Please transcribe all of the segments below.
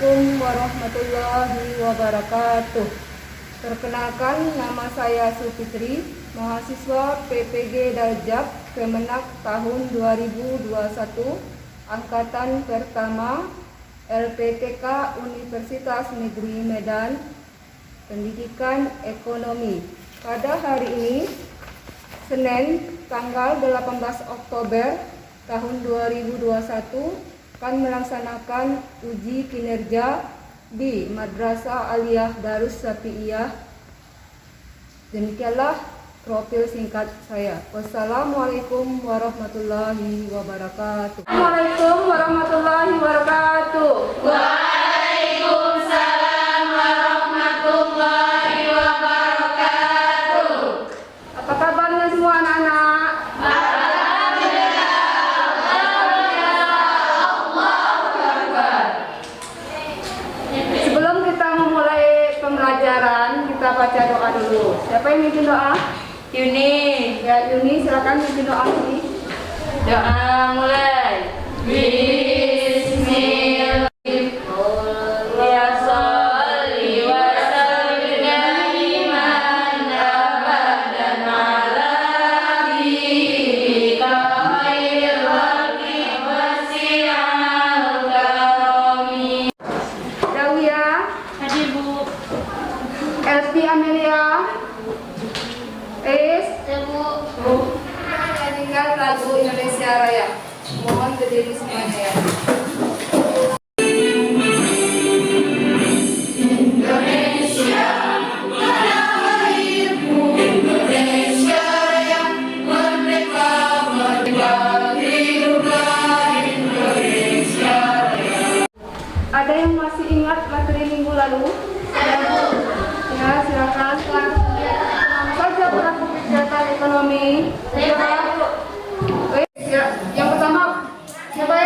Assalamualaikum warahmatullahi wabarakatuh. Perkenalkan, nama saya Supitri, mahasiswa PPG Daljab Kemenak tahun 2021, angkatan pertama, LPTK Universitas Negeri Medan, Pendidikan Ekonomi. Pada hari ini, Senin, tanggal 18 Oktober tahun 2021, akan melaksanakan uji kinerja di Madrasah Aliyah Darus Syafi'iyah. Demikianlah profil singkat saya. Wassalamualaikum warahmatullahi wabarakatuh. Assalamualaikum warahmatullahi wabarakatuh. Waalaikumsalam warahmatullahi wabarakatuh. Apa kabarnya semua anak-anak? Pembelajaran, kita baca doa dulu. Siapa yang mimpin doa? Yuni. Ya, Yuni, silakan mimpin doa ini. Doa mulai. Bismillah. Ya sholli wa sallim daiman abadan ala nabiyyika khairil khalqi wasi'al karami. Dawiyah, Hadir Bu. Elvi Amelia, Bu. tinggal lagu Indonesia Raya. Mohon berdiri semuanya ya. Ada yang masih ingat materi minggu lalu? Ya, silakan. Saja pelaku kegiatan ekonomi. Yang pertama, siapa?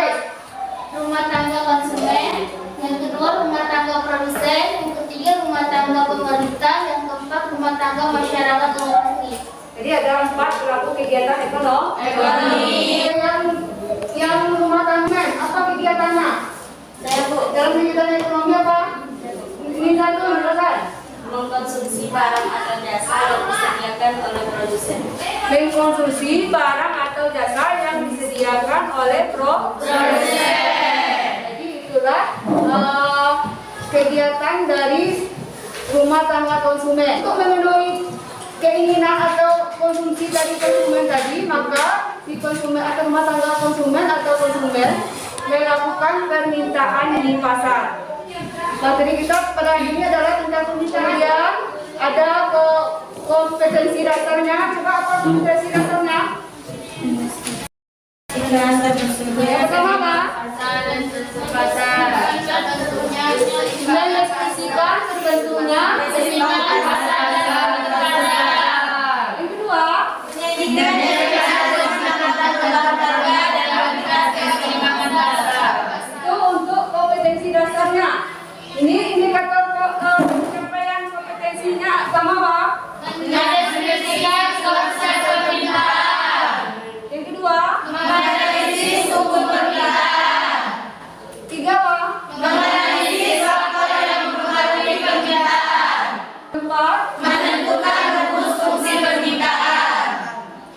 Rumah tangga konsumen, yang kedua rumah tangga produsen, yang ketiga rumah tangga pemerintah, yang keempat rumah tangga masyarakat umum. Jadi ada 4 pelaku kegiatan ekonomi. Yang rumah tangga, apa kegiatannya? Saya Bu, Dalam kegiatan ekonomi apa? Ini satu, silakan. Mengkonsumsi barang atau jasa yang disediakan oleh produsen. Mengkonsumsi barang atau jasa yang disediakan oleh produsen. Jadi itulah kegiatan dari rumah tangga konsumen. Untuk memenuhi keinginan atau konsumsi dari konsumen tadi, maka si konsumen atau rumah tangga konsumen melakukan permintaan di pasar. Materi kita pada hari ini adalah tentang pembinaan. Ada kompetensi dasarnya. Coba apa kompetensi dasarnya? Yang pertama apa? Mendefinisikan terbentuknya keseimbangan pasar. Yang kedua, itu untuk kompetensi dasarnya. Ini indikator pencapaian kompetensinya sama apa? mendefinisikan konsep permintaan, Yang kedua, menganalisis hukum permintaan, tiga apa? menganalisis faktor yang mempengaruhi permintaan, Empat. menentukan rumus fungsi permintaan,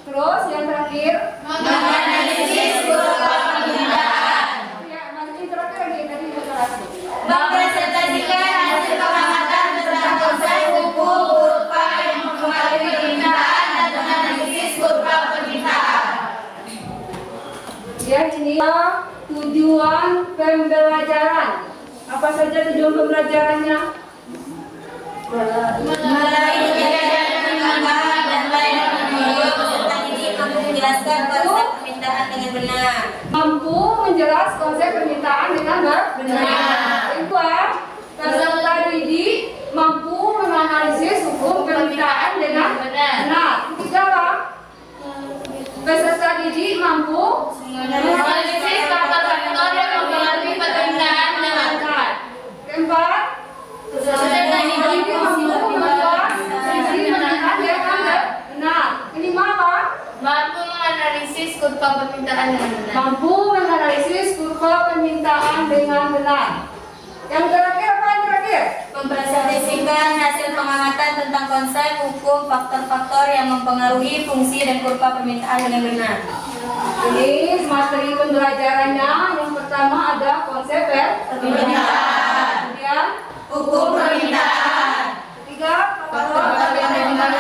Terus yang terakhir, menganalisis kurva permintaan, ya masih terakhir lagi tadi terakhir. mempresentasikan hasil pengamatan tentang konsep hukum kurva yang mempengaruhi permintaan dan menganalisis kurva permintaan. Ya ini tujuan pembelajaran. Apa saja tujuan pembelajarannya? Melalui kegiatan penambahan dan pelayanan video peserta didik mampu menjelaskan konsep permintaan dengan benar. Mampu menjelas konsep permintaan dengan benar. Yang kedua, peserta didik mampu menganalisis hukum permintaan dengan benar. Ketiga apa? Peserta didik mampu Menganalisis faktor-faktor yang mempengaruhi permintaan dengan benar. Keempat, peserta didik mampu membuat sisi permintaan dengan benar. Kelima apa? Mampu menganalisis kurva permintaan dengan benar. Mampu menganalisis kurva permintaan dengan benar. Yang terakhir apa yang terakhir? Mempresentasikan hasil pengamatan tentang konsep, hukum, faktor-faktor yang mempengaruhi fungsi dan kurva permintaan dengan benar. Ini materi pembelajarannya. Yang pertama ada konsep permintaan. Kemudian Hukum permintaan. ketiga faktor permintaan.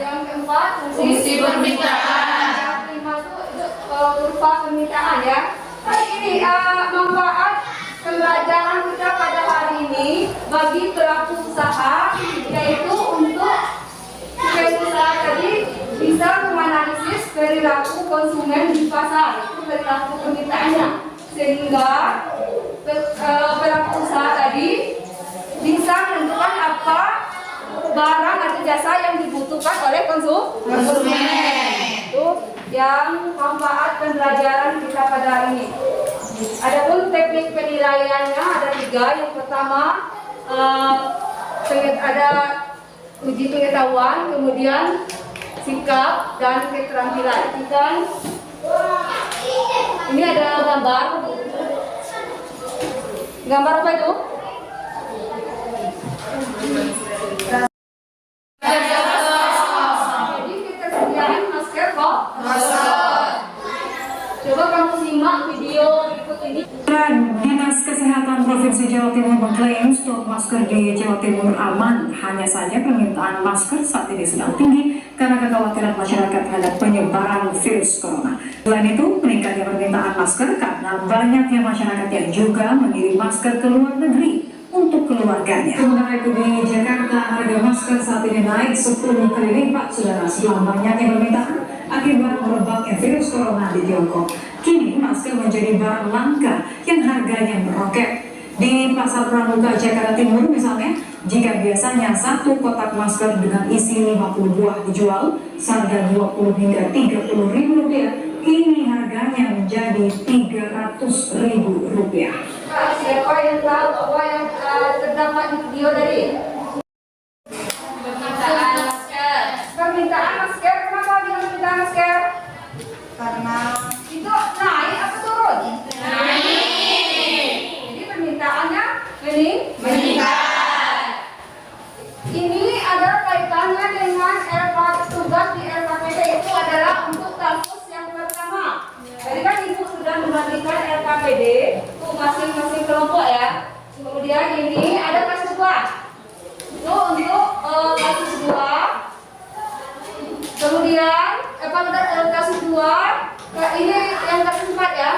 Yang keempat fungsi permintaan. Yang kelima itu kurva permintaan ya. Nah, ini manfaat pembelajaran kita pada hari ini bagi pelaku usaha, yaitu untuk pelaku usaha tadi bisa menganalisis perilaku konsumen di pasar, itu perilaku permintaannya, sehingga pelaku usaha tadi bisa menentukan apa barang atau jasa yang dibutuhkan oleh konsumen. Itu yang manfaat pembelajaran kita pada hari ini. Adapun teknik penilaiannya ada 3. Yang pertama ada uji pengetahuan, kemudian sikap dan keterampilan. Ini ada gambar. Gambar apa itu? Jadi kita sediain masker kok. Coba kamu simak video berikut ini. Dinas Kesehatan Provinsi Jawa Timur mengklaim stok masker di Jawa Timur aman. Hanya saja permintaan masker saat ini sedang tinggi karena kekhawatiran masyarakat terhadap penyebaran virus corona. Selain itu, meningkatnya permintaan masker karena banyaknya masyarakat yang juga mengirim masker ke luar negeri untuk keluarganya. Sementara itu di Jakarta, harga masker saat ini naik 10 kali lipat saudara setelah banyaknya permintaan akibat merebaknya virus corona di Tiongkok. Kini masker menjadi barang langka yang harganya meroket. Di Pasar Pramuka Jakarta Timur misalnya, jika biasanya satu kotak masker dengan isi 50 buah dijual seharga 20 hingga 30 ribu rupiah, kini harganya menjadi 300 ribu rupiah. Siapa yang tahu apa yang terdapat di video tadi? Permintaan masker. Permintaan masker, kenapa dia meminta masker? Karena Itu naik atau turun? naik. Jadi permintaannya meningkat. Ini ada kaitannya dengan tugas di LKPD, itu adalah untuk kasus yang pertama. Jadi kan Ibu sudah membagikan LKPD untuk masing-masing kelompok ya. Kemudian ini ada kasus 2. Itu untuk kasus 2. Kemudian pada kasus 2 ini yang kasus 4 ya.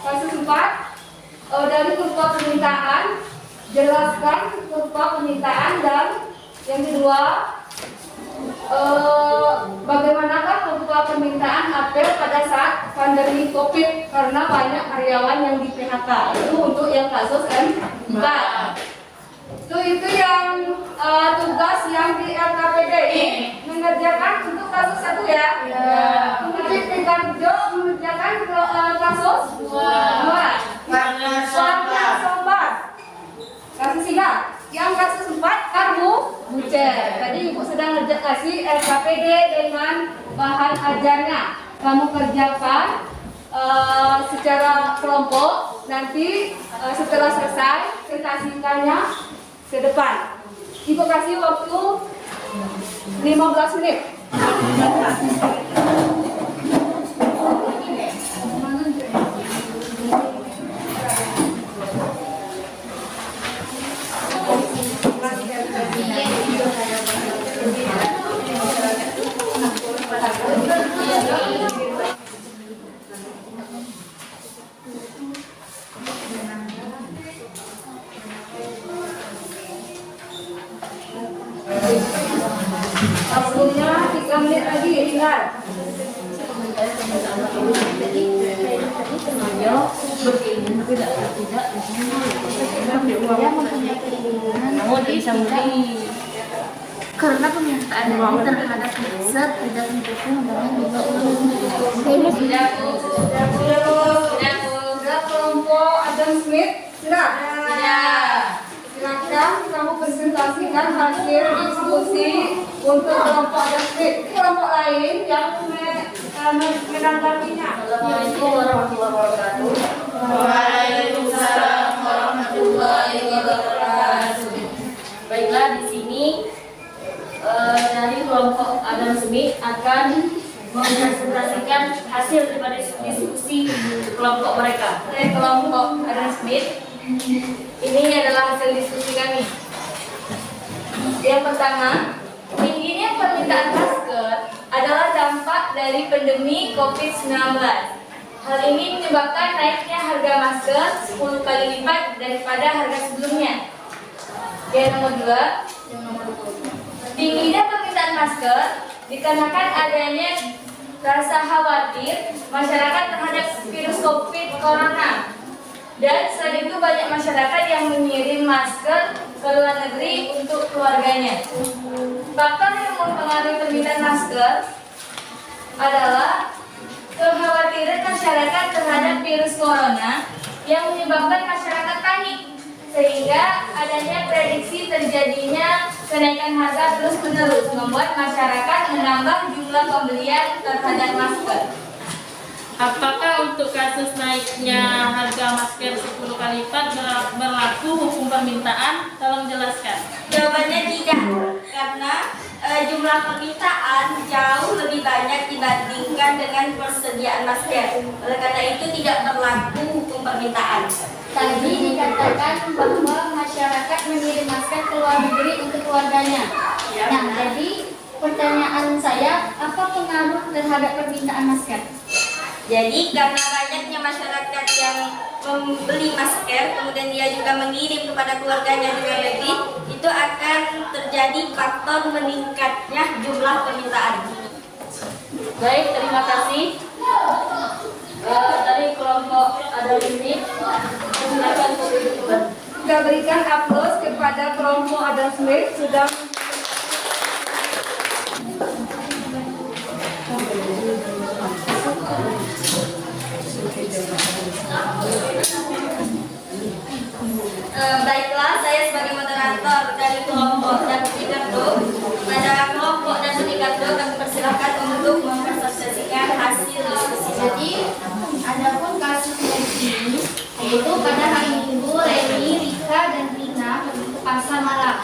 Kasus 4 dari kurva permintaan, jelaskan kurva permintaan, dan yang kedua bagaimanakah kurva permintaan apel pada saat pandemi COVID karena banyak karyawan yang di PHK. Itu untuk yang kasus M4. Itu yang tugas yang di LKPD mengerjakan untuk kasus 1 ya. Kemudian Pekanjo mengerjakan kasus 2. Warna Sombar. Kasus 3. Yang kasus 4 karbu bucer. Tadi Ibu sedang kasih LKPD dengan bahan ajarnya. Kamu kerjakan secara kelompok. Nanti setelah selesai presentasikannya ke depan. Ibu kasih waktu 15 menit. Waktunya 3 menit lagi tinggal. Karena permintaan ini terhadap user tidak mendukung dengan nilai Sudah kelompok Adam Smith, sudah? Silakan kamu presentasikan hasil diskusi untuk kelompok Adam Smith. Kelompok lain yang menanggapinya. Assalamualaikum warahmatullahi wabarakatuh. Waalaikumsalam warahmatullahi diskusi kelompok mereka. Kelompok Adam Smith. Ini adalah hasil diskusi kami. Yang pertama, tingginya permintaan masker adalah dampak dari pandemi COVID-19. Hal ini menyebabkan naiknya harga masker 10 kali lipat daripada harga sebelumnya. Yang nomor 2, tingginya permintaan masker dikarenakan adanya rasa khawatir masyarakat terhadap virus COVID Corona. Dan selain itu banyak masyarakat yang mengirim masker ke luar negeri untuk keluarganya. Faktor yang mempengaruhi permintaan masker adalah kekhawatiran masyarakat terhadap virus corona yang menyebabkan masyarakat panik, sehingga adanya prediksi terjadinya kenaikan harga terus-menerus membuat masyarakat menambah jumlah pembelian terhadap masker. Apakah untuk kasus naiknya harga masker 10 kali lipat berlaku hukum permintaan? Tolong jelaskan. Jawabannya tidak, karena jumlah permintaan jauh lebih banyak dibandingkan dengan persediaan masker. Oleh karena itu tidak berlaku hukum permintaan. Tadi dikatakan bahwa masyarakat mengirim masker ke luar negeri untuk keluarganya. Nah, jadi pertanyaan saya, apa pengaruh terhadap permintaan masker? Jadi karena banyaknya masyarakat yang membeli masker, kemudian dia juga mengirim kepada keluarganya di luar negeri, itu akan terjadi faktor meningkatnya jumlah permintaan. Baik, terima kasih. Dari kelompok ada ini, silakan. Kita berikan aplaus kepada kelompok Adam Smith sudah Baiklah, saya sebagai moderator dari kelompok dan Tikardo, pada kelompok dan Tikardo kami persilahkan untuk mempresentasikan hasil diskusi. Jadi, adapun kasusnya di sini, yaitu pada hari Minggu, Reni, Rika, dan Tina pergi ke pasar malam.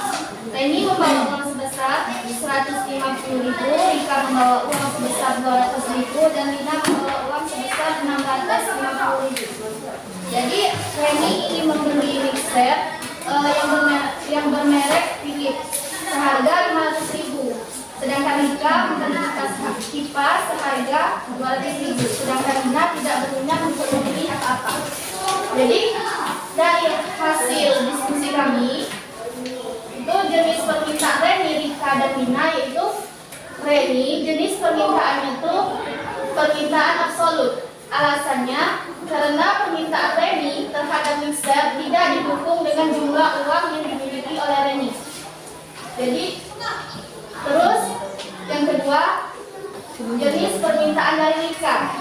Reni membawa uang sebesar 150.000, Rika membawa uang sebesar 200.000, dan Tina membawa uang sebesar 650.000. Jadi, Reni ingin membeli mixer yang bermerek Philips seharga 500.000. Sedangkan Rika membeli kipas seharga 200.000. Sedangkan Tina tidak berminat untuk membeli apa-apa. Jadi, dari hasil diskusi kami, itu jenis permintaan Reni, Rika, dan Tina, yaitu Reni, jenis permintaannya itu permintaan absolut. Alasannya, karena permintaan Reni terhadap mixer tidak didukung dengan jumlah uang yang dimiliki oleh Reni. Jadi, terus yang kedua, jenis permintaan dari Rika.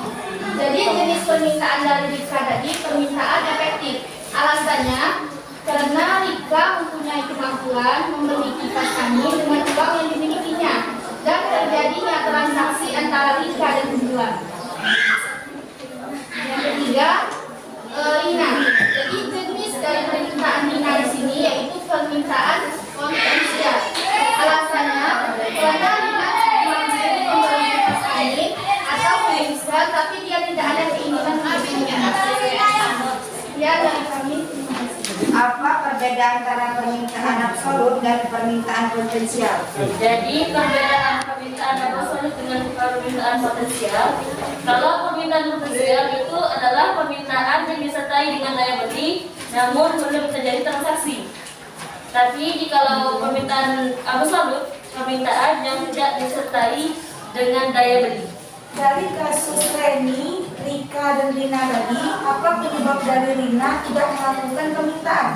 Jadi jenis permintaan dari Rika tadi permintaan efektif. Alasannya, karena Rika mempunyai kemampuan membeli kipas angin dengan uang yang dimilikinya dan terjadinya transaksi antara Rika dan penjual. Yang ketiga, Rina. Jadi jenis dari permintaan Rina di sini yaitu permintaan konvensional. Alasannya, karena Rina mampu membeli kipas angin atau pulsa, tapi dia tidak ada keinginan membelinya. Ya, dari kami. Apa perbedaan antara permintaan absolut dan permintaan potensial? Jadi perbedaan permintaan absolut dengan permintaan potensial. Kalau permintaan potensial itu adalah permintaan yang disertai dengan daya beli, namun belum terjadi transaksi. Tapi jikalau permintaan absolut, permintaan yang tidak disertai dengan daya beli. Dari kasus Reni, Rika, dan Rina tadi, apa penyebab dari Rina tidak melakukan permintaan?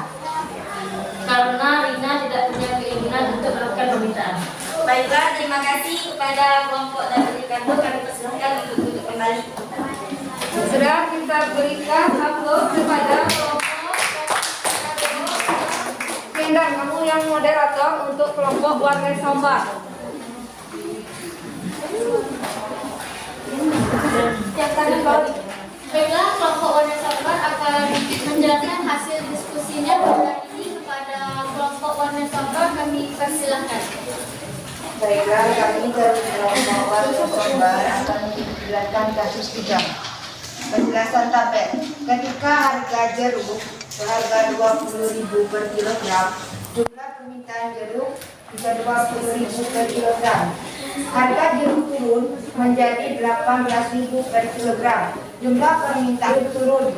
Karena Rina tidak punya keinginan untuk melakukan permintaan. Baiklah, terima kasih kepada kelompok dan Tikardo, kami persilahkan untuk duduk kembali. sudah kita berikan aplaus kepada kelompok Kendang, kamu yang moderator untuk kelompok warga Samba. Baiklah, kelompok warga sabar akan menjelaskan hasil diskusinya pada ini kepada kelompok warga sabar. Kami persilahkan. Baiklah, kami dari kelompok warga Sumbar akan menjelaskan kasus 3. Penjelasan tabel. Ketika harga jeruk seharga 20.000 per kilogram, jumlah permintaan jeruk bisa 20.000 per kilogram. Harga jeruk turun menjadi 18.000 per kilogram. Jumlah permintaan turun.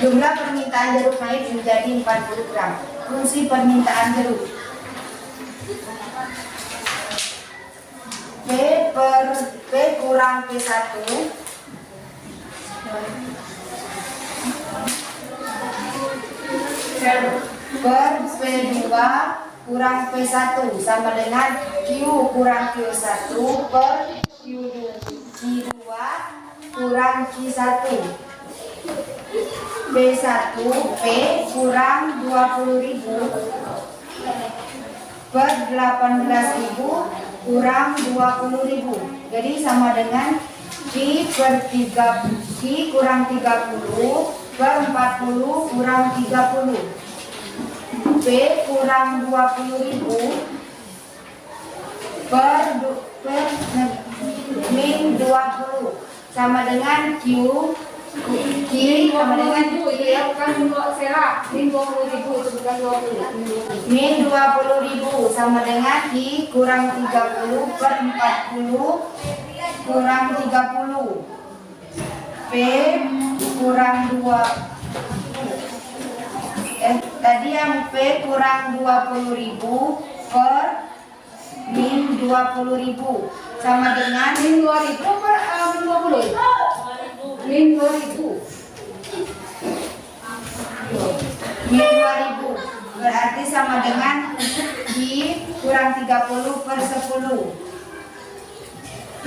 Jumlah permintaan jeruk naik menjadi 40 gram. Fungsi permintaan jeruk. P kurang P1 per P2 kurang P1 sama dengan Q kurang Q1 per Q2 kurang Q1. P1 P kurang 20.000 per 18.000 kurang 20.000. Jadi sama dengan Q per 3 Q kurang 30 per 40 kurang 30. P kurang 20.000 per min 20 sama dengan Q sama dengan itu ya bukan serak. Min 20.000 itu bukan 20. min 20.000 sama dengan I kurang 30 per 40 kurang 30. P kurang 2 tadi yang P kurang 20.000 per min 20.000 sama dengan Min 2.000 per min 20. Min 2.000. min 2000 berarti sama dengan I kurang 30 per 10.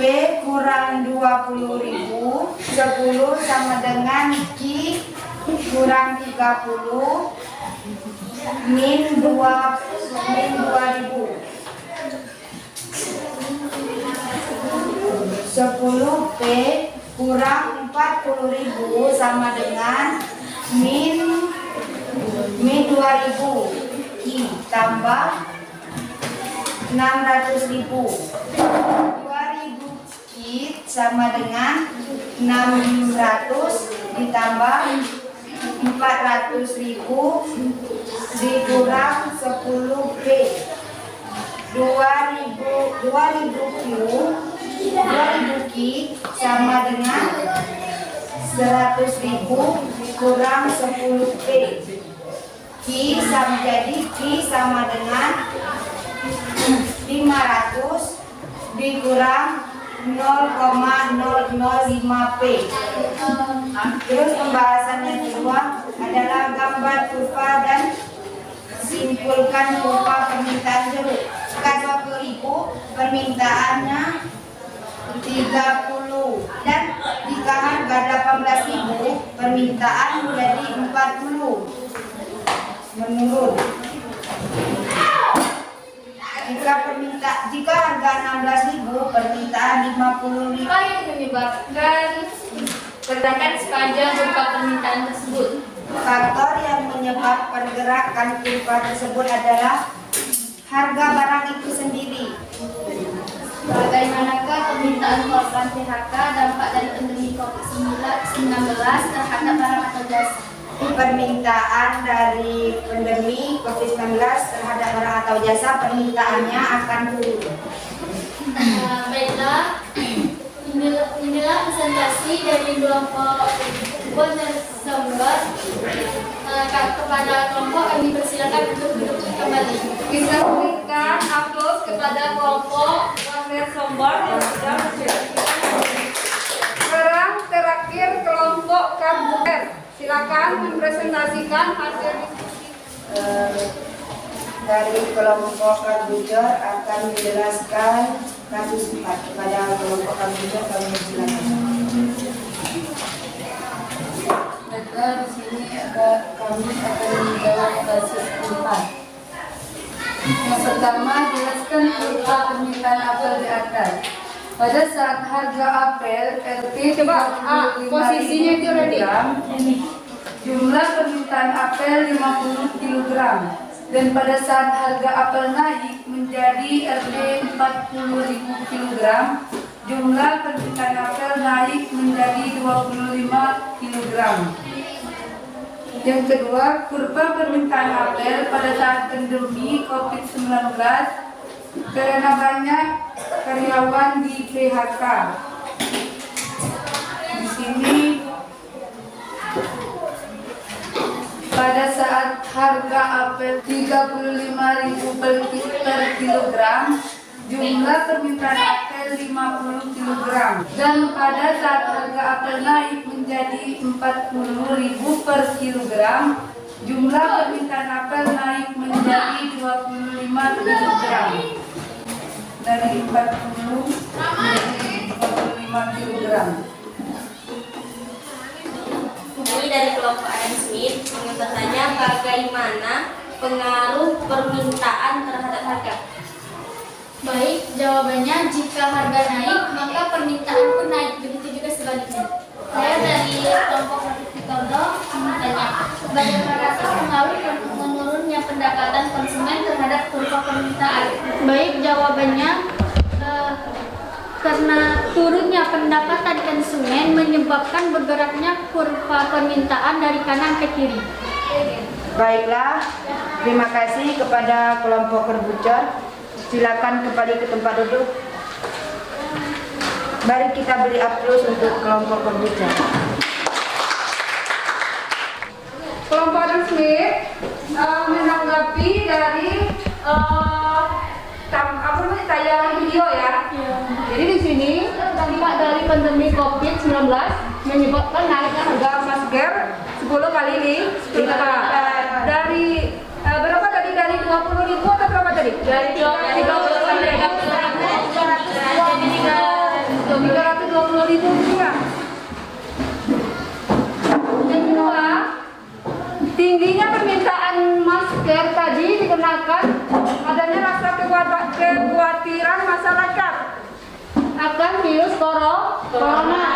P kurang 20.000 10 sama dengan Q kurang 30 min 2.000. 10 P kurang 40.000 sama dengan min 2.000 I tambah 600.000. 2.000 I sama dengan 600 ditambah 400.000 dikurang 10 P. 2.000 Q sama dengan 100.000 kurang 10 P. Q sama jadi Q sama dengan 500 dikurang 0,005 P. Terus pembahasan yang kedua adalah gambar kurva dan simpulkan kurva permintaan jeruk. Jika 20.000 permintaannya 30 dan jika harga 18.000 permintaan menjadi 40 menurun. Jika harga 16.000 permintaan 50.000. Apa yang menyebabkan pergerakan sepanjang kurva permintaan tersebut? Faktor yang menyebabkan pergerakan kurva tersebut adalah harga barang itu sendiri. Bagaimanakah permintaan korban PHK dampak dari pandemi COVID-19 terhadap barang atau jasa? Permintaan dari pandemi COVID-19 terhadap barang atau jasa permintaannya akan turun. Baiklah, inilah presentasi dari kelompok Bonner Sumber. Kepada kelompok kami persilakan untuk duduk kembali. Kita berikan aplaus kepada kelompok Bonner Sumber yang sudah bersiap. Sekarang terakhir kelompok Karbuter. Silakan mempresentasikan hasil diskusi. Dari kelompok Karbuter akan menjelaskan kasus 4 kepada kelompok Karbuter. Kami silakan. Di sini kami akan menjawab kasus 4. Yang pertama, jelaskan kurva permintaan apel di atas. Pada saat harga apel RP Posisinya itu ready. jumlah permintaan apel 50 kg. Dan pada saat harga apel naik menjadi RP 40.000 kg, jumlah permintaan apel naik menjadi 25 kg. Yang kedua, kurva permintaan apel pada saat pandemi COVID-19 karena banyak karyawan di PHK. Di sini pada saat harga apel 35.000 per kilogram, jumlah permintaan apel 50 kg. Dan pada saat harga apel naik menjadi 40.000 per kilogram, jumlah permintaan apel naik menjadi 25 kg. Dari 40 menjadi 25 kg. Ini dari kelompok Adam Smith ingin bertanya bagaimana pengaruh permintaan terhadap harga. Baik, jawabannya jika harga naik maka permintaan pun naik, begitu juga sebaliknya. Saya dari kelompok Ricardo bertanya bagaimanakah pengaruh menurunnya pendapatan konsumen terhadap kurva permintaan. Baik, jawabannya karena turunnya pendapatan konsumen menyebabkan bergeraknya kurva permintaan dari kanan ke kiri. Baiklah, terima kasih kepada kelompok Kerbucor. Silakan kembali ke tempat duduk. Mari kita beri aplaus untuk kelompok Kerbucor. Kelompok Adam Smith menanggapi dari tayangan video ya. Jadi di sini dampak dari pandemi COVID-19 menyebabkan naiknya harga masker 10 kali lipat. Dari berapa tadi? Dari 20.000 atau berapa tadi? Dari 320.000 rupiah. Yang kedua, tingginya permintaan masker tadi dikarenakan adanya rasa kekhawatiran masyarakat akan virus corona,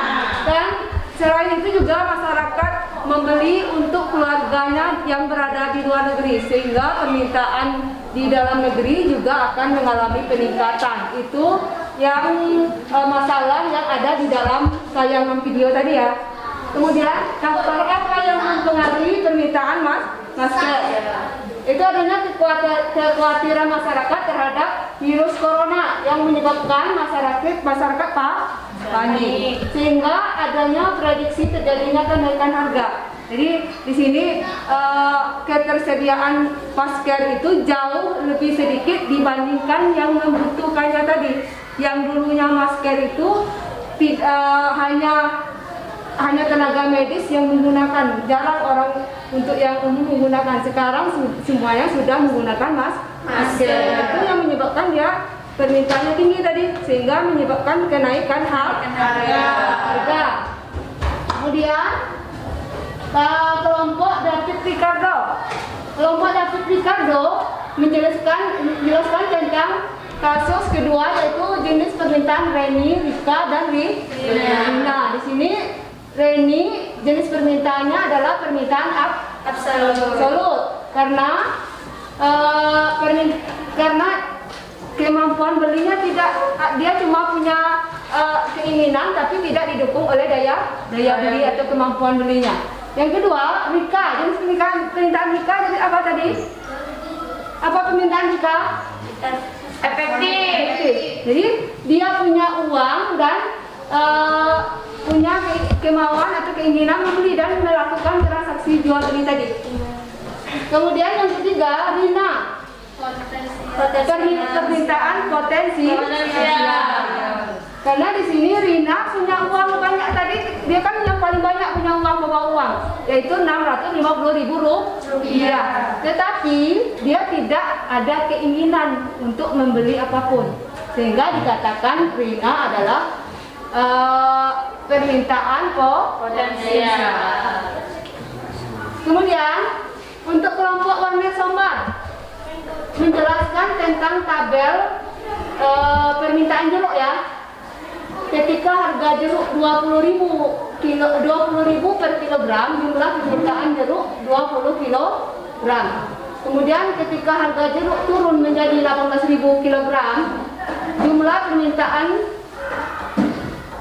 dan selain itu juga masyarakat membeli untuk keluarganya yang berada di luar negeri, sehingga permintaan di dalam negeri juga akan mengalami peningkatan. Itu yang masalah yang ada di dalam tayangan video tadi ya. Kemudian faktor apa yang mempengaruhi permintaan masker? Itu adanya kekhawatiran masyarakat terhadap virus corona yang menyebabkan masyarakat panik, sehingga adanya prediksi terjadinya kenaikan harga. Jadi di sini ketersediaan masker itu jauh lebih sedikit dibandingkan yang membutuhkannya tadi. Yang dulunya masker itu hanya tenaga medis yang menggunakan, jarang orang untuk yang umum menggunakan. Sekarang semuanya sudah menggunakan masker. Itu yang menyebabkan dia permintaannya tinggi tadi, sehingga menyebabkan kenaikan harga. Kemudian kelompok David Ricardo menjelaskan tentang kasus kedua, yaitu jenis permintaan Reni, Rika, dan Rina. Di sini Reni jenis permintaannya adalah permintaan absolut karena kemampuan belinya tidak, dia cuma punya keinginan tapi tidak didukung oleh daya beli atau kemampuan belinya. Yang kedua, Rika, jenis permintaan Rika jadi apa tadi? Apa permintaan Rika? Efektif. Jadi dia punya uang dan punya kemauan atau keinginan membeli dan melakukan transaksi jual beli tadi. Kemudian yang ketiga, Rina, permintaan potensial. Karena di sini Rina punya uang banyak tadi, dia kan yang paling banyak punya uang, bawa uang, yaitu 650.000 rupiah. Tetapi dia tidak ada keinginan untuk membeli apapun, sehingga dikatakan Rina adalah permintaan potensial. Kemudian untuk kelompok warnet sombar menjelaskan tentang tabel permintaan jeruk ya. Ketika harga jeruk 20.000 per kilogram, jumlah permintaan jeruk 20 kilogram. Kemudian ketika harga jeruk turun menjadi 18.000 kilogram, jumlah permintaan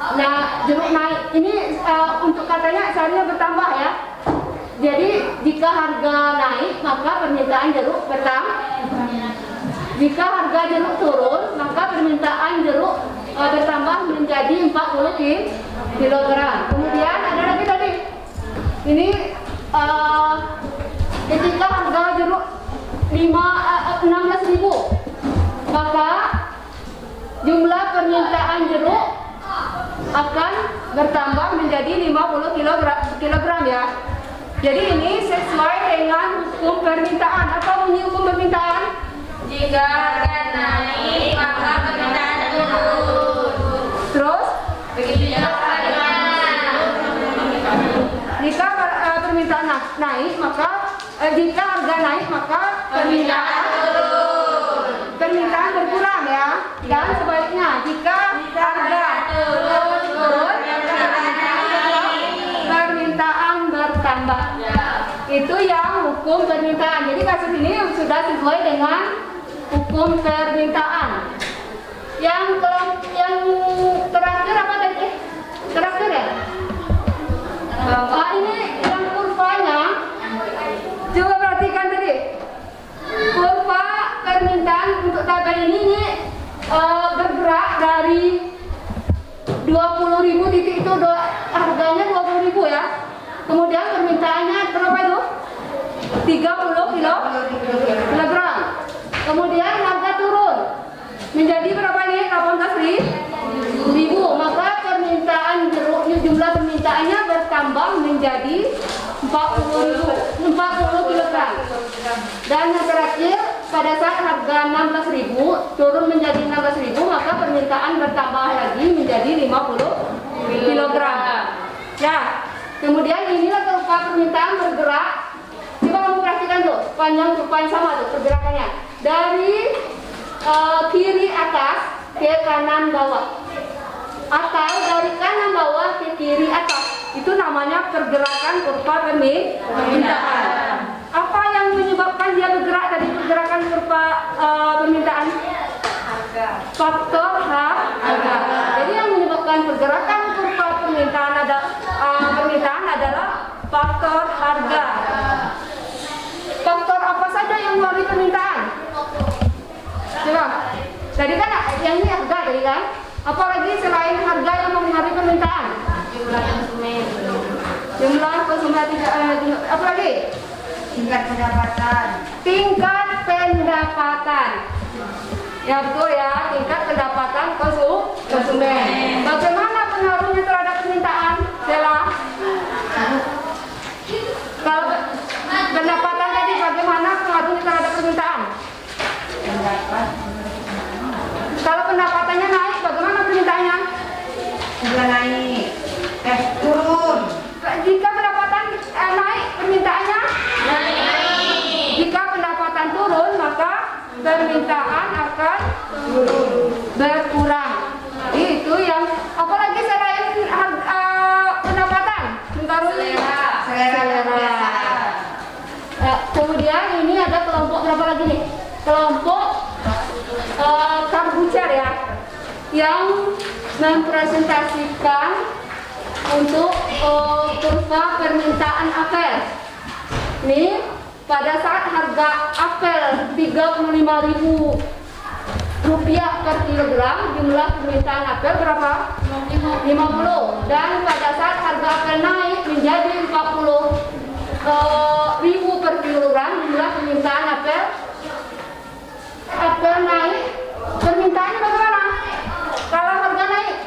Nah, jeruk naik ini untuk katanya seharinya bertambah ya. Jadi jika harga naik maka permintaan jeruk bertambah. Jika harga jeruk turun maka permintaan jeruk bertambah menjadi 40 kg. Kemudian ada lagi tadi. Ini ketika harga jeruk 16.000 maka jumlah permintaan jeruk akan bertambah menjadi 50 kg ya. Jadi ini sesuai dengan hukum permintaan. Apa bunyi hukum permintaan? Jika harga naik maka permintaan turun. Terus Begitu juga sebaliknya. jika permintaan naik maka jika harga naik maka permintaan berkurang ya. Dan sebaliknya jika harga turun permintaan bertambah. Itu yang hukum permintaan. Jadi kasus ini sudah sesuai dengan hukum permintaan. Yang terakhir apa tadi? Terakhir ya? Ini yang kurvanya. Coba perhatikan tadi. Kurva permintaan untuk tabel ini bergerak dari 20.000 titik itu harganya 20.000 ya. Kemudian permintaannya berapa itu? 30 kilogram. Kemudian harga turun menjadi berapa nih? 18.000. Maka permintaan jeruknya jumlah permintaannya bertambah menjadi 40 kilogram. Dan yang terakhir pada saat harga 16.000 turun menjadi 16.000 maka permintaan bertambah lagi menjadi 50 kilogram. Ya. Kemudian inilah kurva permintaan bergerak. Coba kamu perhatikan tuh, panjang kurva yang sama tuh pergerakannya. Dari kiri atas ke kanan bawah. Atau dari kanan bawah ke kiri atas. Itu namanya pergerakan kurva permintaan. Apa yang menyebabkan dia bergerak tadi pergerakan kurva permintaan? Faktor harga. Jadi yang menyebabkan pergerakan kurva permintaan adalah faktor harga. Faktor apa saja yang mempengaruhi permintaan? Coba. Tadi kan yang ini harga tadi kan? Apalagi selain harga yang mempengaruhi permintaan? Jumlah konsumen apa lagi? Tingkat pendapatan. Tingkat pendapatan. Ya betul ya, tingkat pendapatan konsumen. Bagaimana pengaruhnya terhadap permintaan? Sela. Kalau pendapatan tadi bagaimana pengaruhnya terhadap permintaan? Kalau pendapatannya naik, bagaimana permintaannya? Sudah naik. Turun. Jika pendapatan naik, permintaannya Naik. Jika pendapatan turun, maka permintaan akan berkurang. Itu yang apalagi selain pendapatan mempengaruhi selera. Kemudian ini ada kelompok berapa lagi nih? Kelompok Karbucher ya, yang mempresentasikan untuk kurva permintaan apel. Ini pada saat harga apel 35.000 rupiah per kilogram, jumlah permintaan apel berapa? 50. Dan pada saat harga apel naik menjadi 40.000 per kilogram, jumlah permintaan apel naik, permintaannya bagaimana? Kalau harga naik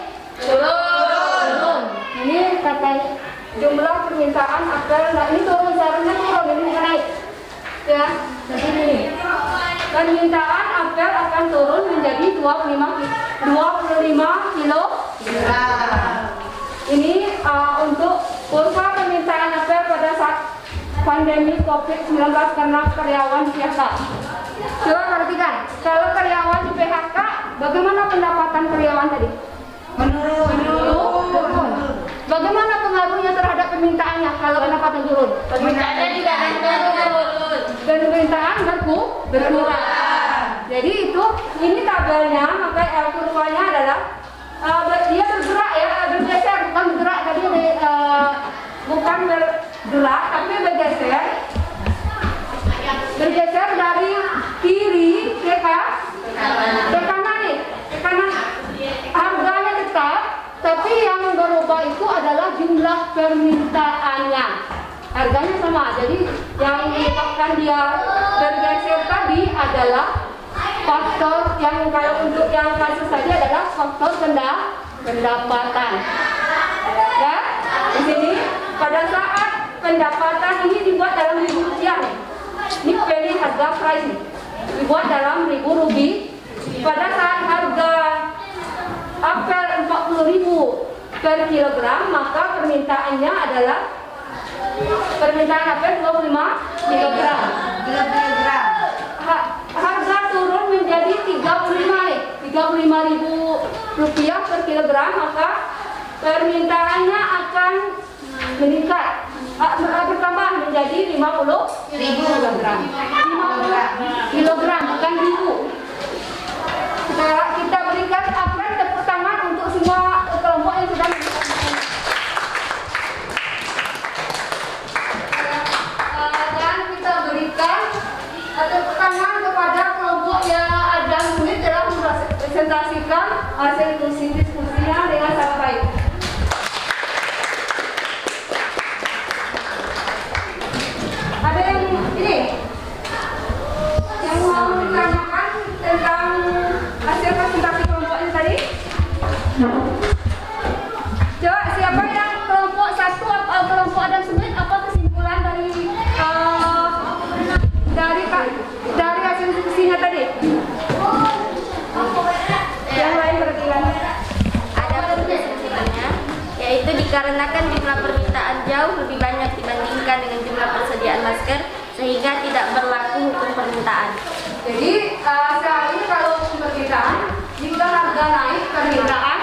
turun. Ini katanya jumlah permintaan apel naik, ini turun, seharusnya turun, ini bukan naik ya. Jadi ini permintaan apel akan turun menjadi 25 kilogram. Ini untuk kurva permintaan apel pada saat pandemi COVID-19 karena karyawan di PHK. Coba perhatikan, kalau karyawan di PHK, bagaimana pendapatan karyawan tadi? Menurun. Bagaimana pengaruhnya terhadap permintaannya kalau pendapatan turun? Permintaannya juga akan turun. Dan permintaan berkurang. Jadi ini tabelnya, maka kurvanya adalah dia bergerak ya, gerak tapi bergeser dari kiri ke kanan nih, ke kanan. Harganya tetap, tapi yang berubah itu adalah jumlah permintaannya. Harganya sama, jadi yang menyebabkan dia bergeser tadi adalah faktor yang kalau untuk yang kasus tadi adalah faktor pendapatan. Ya, di sini pada saat pendapatan ini dibuat dalam ribu rupiah. Ini pilih harga price nih, dibuat dalam Rp1.000. Pada saat harga apel 40.000 per kilogram, maka permintaannya adalah permintaan apel 25 kilogram. Harga turun menjadi 35.000 rupiah per kilogram, maka permintaannya akan meningkat, bertambah menjadi 50.000 kilogram. 50 kilogram, bukan ribu. Sekarang kita berikan apel tepuk tangan untuk semua kelompok yang sudah dan kita berikan tepuk tangan kepada kelompok yang ada sulit dalam mempresentasikan hasil diskusinya dengan sangat baik. Ada yang ini yang mau ditanyakan tentang hasil presentasi kelompok ini tadi? Coba siapa yang kelompok 1 kelompok Adam Smith, apa kesimpulan dari hasil diskusinya tadi? Yang lain berkilan. Ada kesimpulannya, yaitu dikarenakan jumlah permintaan jauh lebih banyak dibandingkan dengan jumlah persediaan masker, sehingga tidak berlaku hukum permintaan. Jadi seharusnya kalau permintaan, jika harga naik permintaan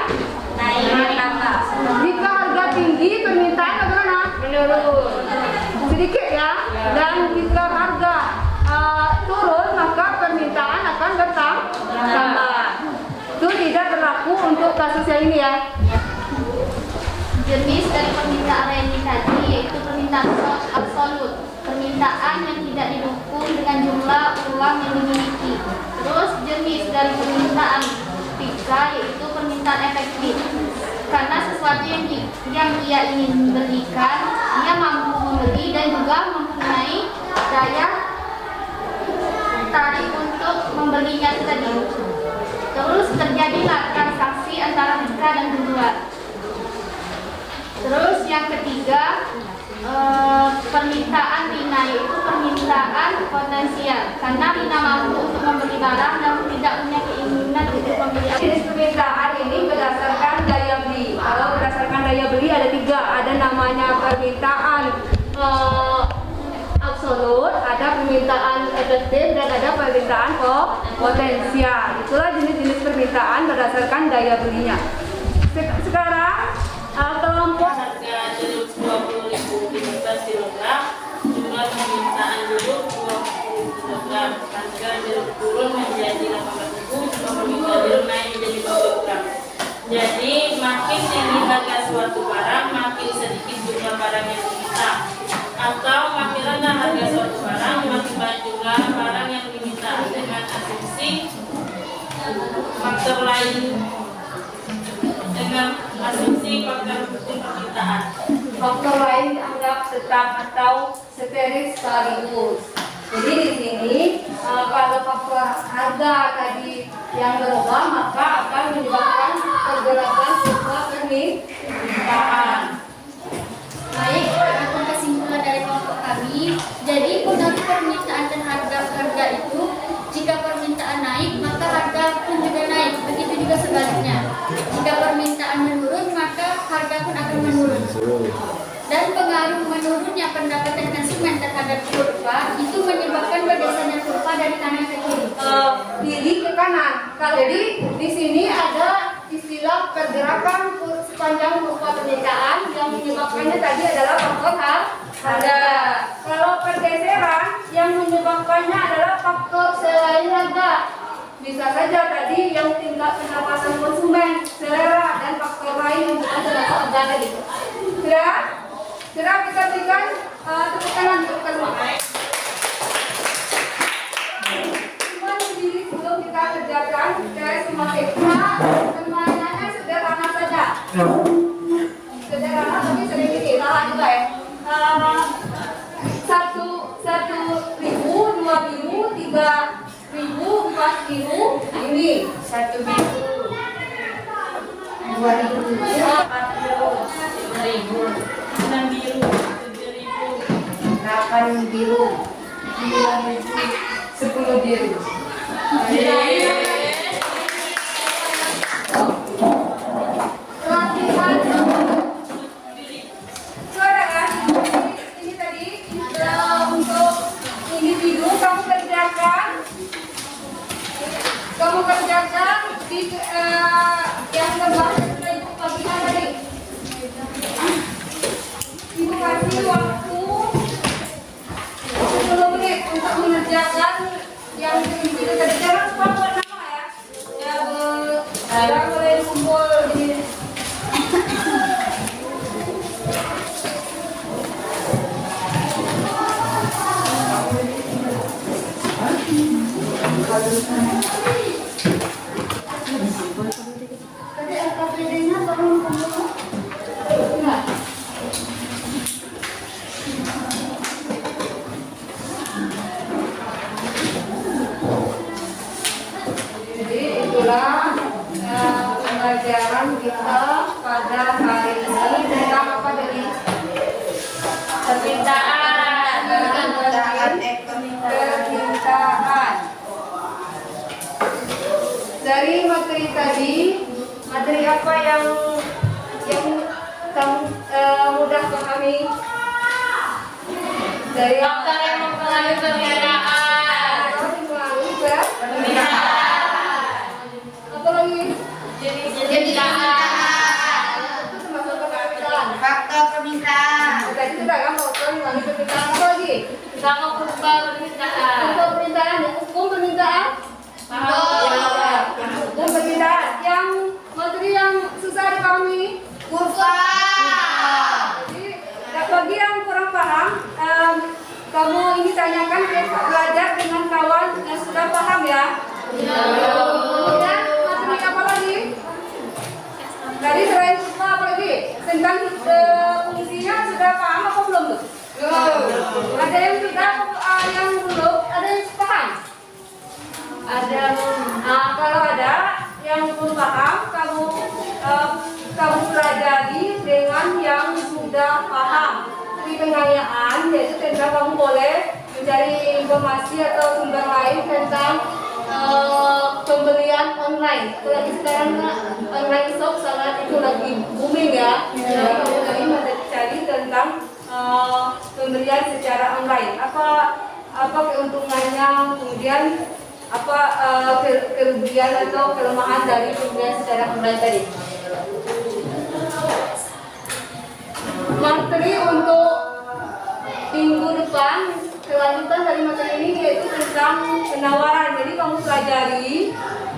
Bertambah. jika harga tinggi permintaan bagaimana? Menurun sedikit ya. Dan jika harga turun maka permintaan akan bertambah. Itu tidak berlaku untuk kasus yang ini ya. Jenis dari permintaan Reni tadi yaitu permintaan absolut, permintaan yang tidak didukung dengan jumlah uang yang dimiliki. Terus jenis dari permintaan fika yaitu permintaan efektif, karena sesuatu yang ia ingin belikan, ia mampu membeli dan juga mempunyai daya tarik untuk membelinya tadi. Terus terjadilah transaksi antara fika dan penjual. Terus yang ketiga, permintaan Rina yaitu permintaan potensial, karena Rina mampu untuk membeli barang dan tidak punya keinginan untuk membeli. Jenis permintaan ini berdasarkan daya beli. Kalau berdasarkan daya beli ada 3, ada namanya permintaan absolut, ada permintaan efektif, dan ada permintaan potensial. Itulah jenis-jenis permintaan berdasarkan daya belinya. Sekarang kelompok Harga jeruk 20.000 per kilogram, jumlah permintaan jeruk 20 kilogram. Harga jeruk turun menjadi 18.000, jumlah permintaan jeruk naik menjadi 20 kilogram. Jadi makin tinggi harga suatu barang, makin sedikit jumlah barang yang diminta. Atau makin rendah harga suatu barang, makin banyak jumlah barang yang diminta. Dengan asumsi faktor lain, dengan asumsi faktor hukum permintaan. faktor lain dianggap tetap atau steril sekaligus. Jadi di sini kalau faktor harga tadi yang berubah maka akan menyebabkan pergerakan sebuah permintaan. Baik, adapun kesimpulan dari kelompok kami, jadi pengaruh permintaan dan harga itu, jika permintaan naik maka harga pun juga naik, begitu juga sebaliknya. Jika permintaan menurun maka harga pun akan menurun. Dan pengaruh menurunnya pendapatan konsumen terhadap kurva itu menyebabkan bergesernya kurva dari kanan ke kiri. Kiri ke kanan. Jadi di sini ada istilah pergerakan sepanjang kurva permintaan yang menyebabkannya tadi adalah faktor harga. Kalau pergeseran yang menyebabkannya adalah faktor selain harga. Bisa saja tadi yang tingkat pendapatan konsumen, selera, dan faktor lain yang bukan termasuk harga tadi. Sudah? Segera kita berikan tepuk tangan untuk semua. Semua sendiri sebelum kita kerjakan, saya semakin semuanya sederhana saja. Sederhana tapi sedikit salah juga ya. 1.000, 2.000, 3.000, 4.000. Ini 1.000. 2.000, 5.000, 6.000, 7.000, 8 biru, 10 biru. Latihan. Saudara, ini tadi untuk individu kamu kerjakan di yang terbahas dari ibu bagian tadi. Ibu kasih waktu 10 menit untuk mengerjakan yang individu tadi. Jangan lupa buat nama ya. Jangan boleh kumpul di Tadi LKPD-nya tolong kumpul. Enggak. Jadi itulah pembelajaran kita pada hari ini tentang apa tadi? permintaan. Permintaan. Dari materi tadi, materi apa yang kamu mudah pahami? Dari Faktor yang mempengaruhi permintaan. Apa lagi? Jenis permintaan. Itu termasuk permintaan. faktor permintaan. Tadi sudah kan faktor mengalami permintaan apa lagi? Sama berupa permintaan. Untuk permintaan, hukum permintaan. Hukum permintaan. Yang materi yang susah dipahami. Kurva. Jadi bagi yang kurang paham, kamu ini tanyakan belajar dengan kawan yang sudah paham ya. Kemudian materi apa lagi? Tadi selain kurva apa lagi? Tentang fungsinya sudah paham apa belum tuh? Ada yang sudah, yang belum, ada yang paham? Ada. Kalau ada yang belum paham, kamu pelajari dengan yang sudah paham. Di pengayaan, yaitu tentang kamu boleh mencari informasi atau sumber lain tentang pembelian online. Apalagi sekarang online shop sangat itu lagi booming ya. Jadi kamu tadi mencari tentang pembelian secara online. Apa keuntungannya, kemudian apa kerugian atau kelemahan dari pembelian secara online tadi. Materi untuk minggu depan, kelanjutan dari materi ini yaitu tentang penawaran. Jadi kamu pelajari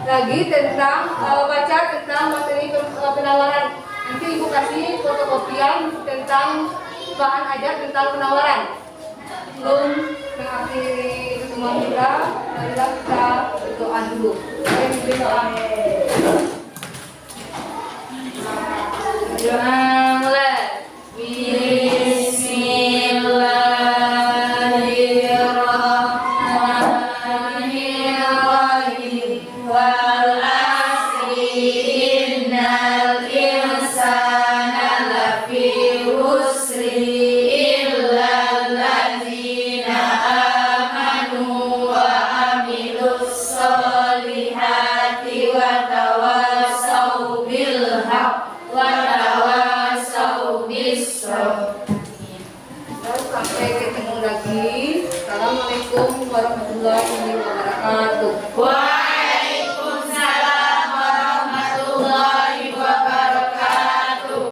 lagi tentang baca tentang materi penawaran. Nanti ibu kasih fotokopian tentang bahan ajar tentang penawaran. Belum mengakhiri pertemuan kita, marilah kita berdoa dulu. Mari kita berdoa. Mulai. Bismillahirrahmanirrahim. Wal asri innal insana lafi khusri illa allazina amanu wa amilus solihati wa tawassaw bil haqq wa tawassaw bis sabr. Sampai ketemu lagi. Assalamualaikum warahmatullahi wabarakatuh.